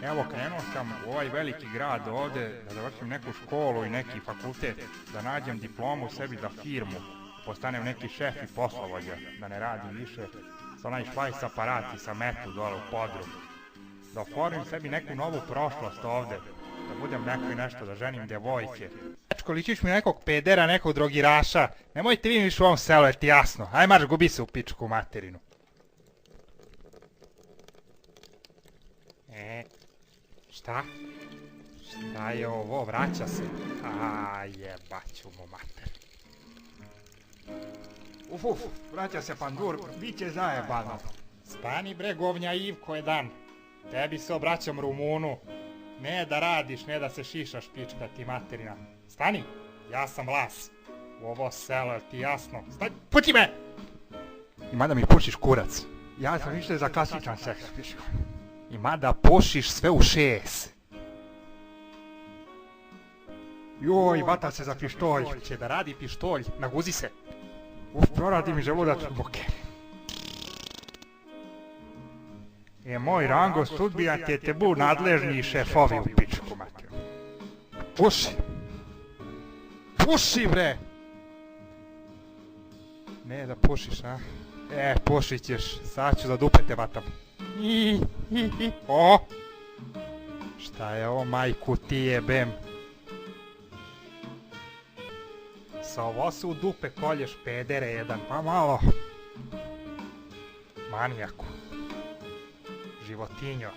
Evo, krenuo sam u ovaj veliki grad ovde da završim neku školu i neki fakultet, da nađem diplomu sebi za firmu, postanem neki šef i poslovođa, da ne radim više sa onaj švajs aparat i sa metu dole u podrum. Da oforim sebi neku novu prošlost ovde, da budem neko i nešto, da ženim devojke. Dečko, ličiš mi nekog pedera, nekog drogiraša, nemojte vi više u ovom selu, jer ti jasno, aj marš, gubi se u pičku materinu. Šta? Šta je ovo? Vraća se. A jebaću mu mater. Uf, vraća se pandur, bit će zajebano. Stani bre govnja Ivko jedan. Tebi se obraćam Rumunu. Ne da radiš, ne da se šišaš pička ti materina. Stani, ja sam Vlas. U ovo selo, ti jasno. Stani, puti me! Ima da mi pušiš kurac. Ja sam više za klasičan seks, piško. Ima da pošiš sve u 6. Joj, vata se za pištolj. Će da radi pištolj, naguzi se. Uf, proradi mi želudac duboke. Moj Rango, sudbija te bu nadležni šefovi u pičku materiju. Puši! Puši bre! Ne da pušiš, a? Pušit ćeš, sad ću za dupe te vatam. O! Šta je ovo, majku ti jebem? Sa ovo se u dupe kolješ, pedere jedan, pa malo. Manijaku. Životinjo.